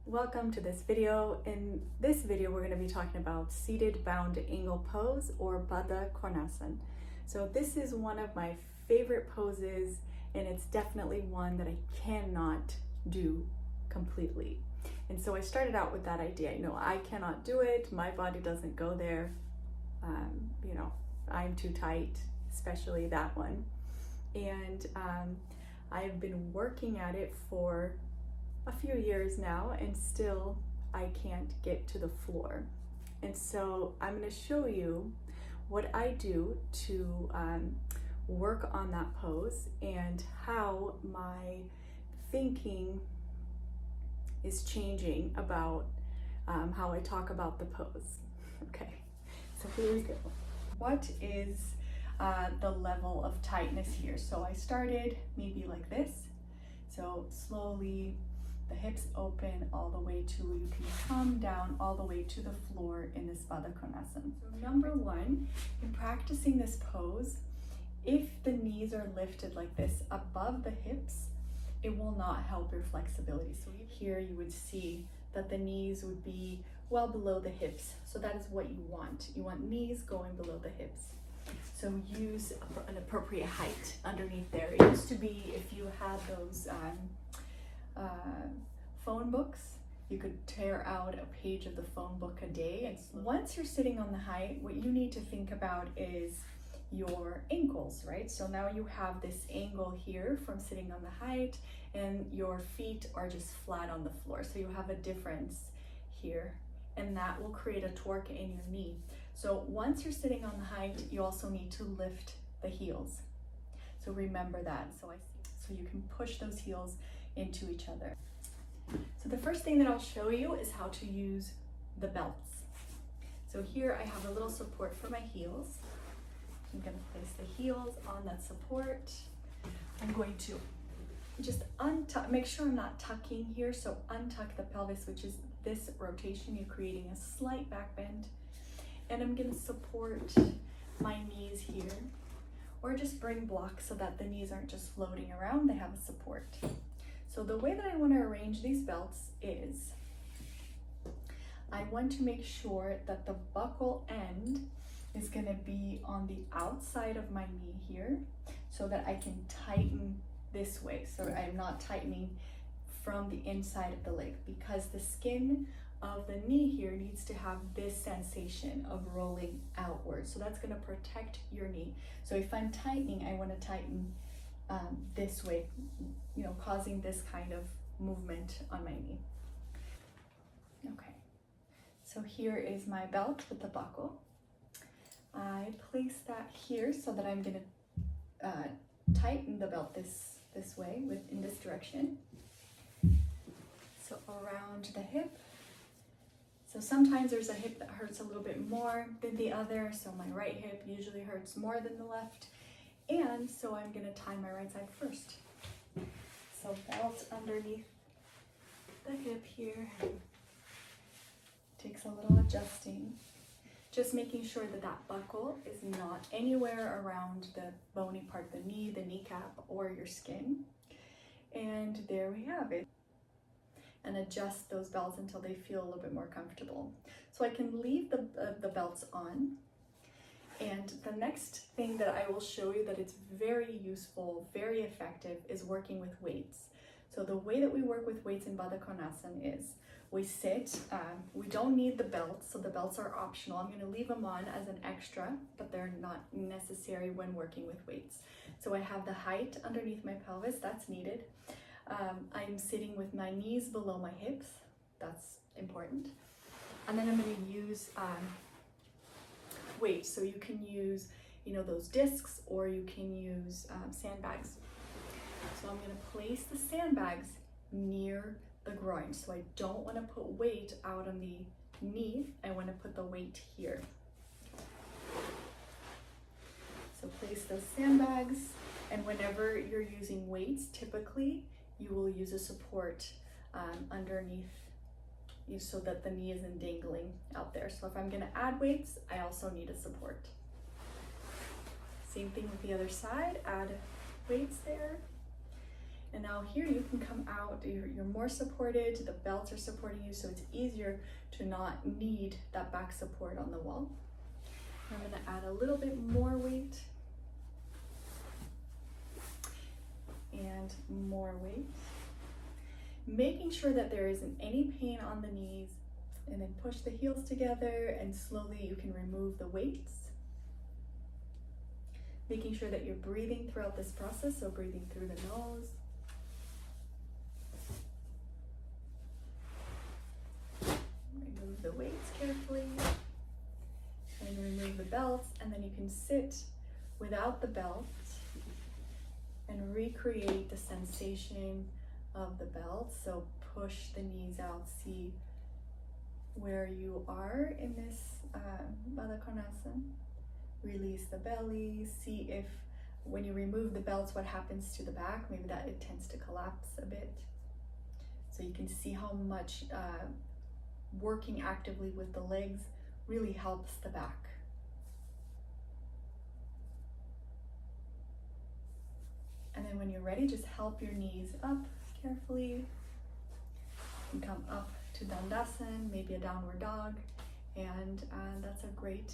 Welcome to this video. In this video, we're going to be talking about seated bound angle pose or Baddha Konasana. So this is one of my favorite poses, and it's definitely one that I cannot do completely. And so I started out with that idea, I cannot do it. My body doesn't go there. I'm too tight, especially that one. And I've been working at it for a few years now, and still I can't get to the floor. And so I'm going to show you what I do to work on that pose and how my thinking is changing about how I talk about the pose. Okay, so here we go. What is the level of tightness here? So I started maybe like this. So slowly the hips open all the way to, you can come down all the way to the floor in this Baddha Konasana. So number one, in practicing this pose, if the knees are lifted like this above the hips, it will not help your flexibility. So here you would see that the knees would be well below the hips. So that is what you want. You want knees going below the hips. So use an appropriate height underneath there. It used to be, if you had those phone books, you could tear out a page of the phone book a day. And once you're sitting on the height, what you need to think about is your ankles, right? So now you have this angle here from sitting on the height, and your feet are just flat on the floor. So you have a difference here, and that will create a torque in your knee. So once you're sitting on the height, you also need to lift the heels. So remember that. So you can push those heels into each other. So the first thing that I'll show you is how to use the belts. So here I have a little support for my heels. I'm going to place the heels on that support. I'm going to just untuck, make sure I'm not tucking here. So untuck the pelvis, which is this rotation. You're creating a slight back bend. And I'm going to support my knees here, or just bring blocks so that the knees aren't just floating around, they have a support. So the way that I want to arrange these belts is I want to make sure that the buckle end is going to be on the outside of my knee here, so that I can tighten this way. So I'm not tightening from the inside of the leg, because the skin of the knee here needs to have this sensation of rolling outward. So that's going to protect your knee. So if I'm tightening, I want to tighten this way, causing this kind of movement on my knee. Okay, so here is my belt with the buckle. I place that here so that I'm going to tighten the belt this way, in this direction. So around the hip. So sometimes there's a hip that hurts a little bit more than the other. So my right hip usually hurts more than the left. And so I'm going to tie my right side first. So belt underneath the hip here. Takes a little adjusting. Just making sure that that buckle is not anywhere around the bony part of the knee, the kneecap, or your skin. And there we have it. And adjust those belts until they feel a little bit more comfortable. So I can leave the belts on. And the next thing that I will show you that it's very useful, very effective, is working with weights. So the way that we work with weights in Baddha Konasana is we sit, we don't need the belts, so the belts are optional. I'm going to leave them on as an extra, but they're not necessary when working with weights. So I have the height underneath my pelvis, that's needed. I'm sitting with my knees below my hips, that's important. And then I'm going to use weights. So you can use, those discs, or you can use sandbags. So I'm going to place the sandbags near the groin. So I don't want to put weight out on the knee. I want to put the weight here. So place those sandbags, and whenever you're using weights, typically you will use a support underneath you so that the knee isn't dangling out there. So if I'm going to add weights, I also need a support. Same thing with the other side, add weights there. And now here you can come out, you're more supported, the belts are supporting you, so it's easier to not need that back support on the wall. I'm gonna add a little bit more weight and more weight. Making sure that there isn't any pain on the knees, and then push the heels together and slowly you can remove the weights. Making sure that you're breathing throughout this process, so breathing through the nose. Remove the weights carefully. And remove the belts, and then you can sit without the belt and recreate the sensation of the belt. So push the knees out, see where you are in this Baddha Konasana. Release the belly, see if when you remove the belts what happens to the back. Maybe that it tends to collapse a bit. So you can see how much working actively with the legs really helps the back. And then when you're ready, just help your knees up carefully. You can come up to Dandasana, maybe a downward dog, and that's a great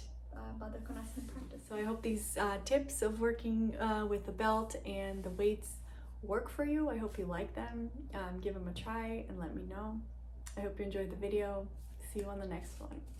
Baddha Konasana practice. So I hope these tips of working with the belt and the weights work for you. I hope you like them. Give them a try and let me know. I hope you enjoyed the video. See you on the next one.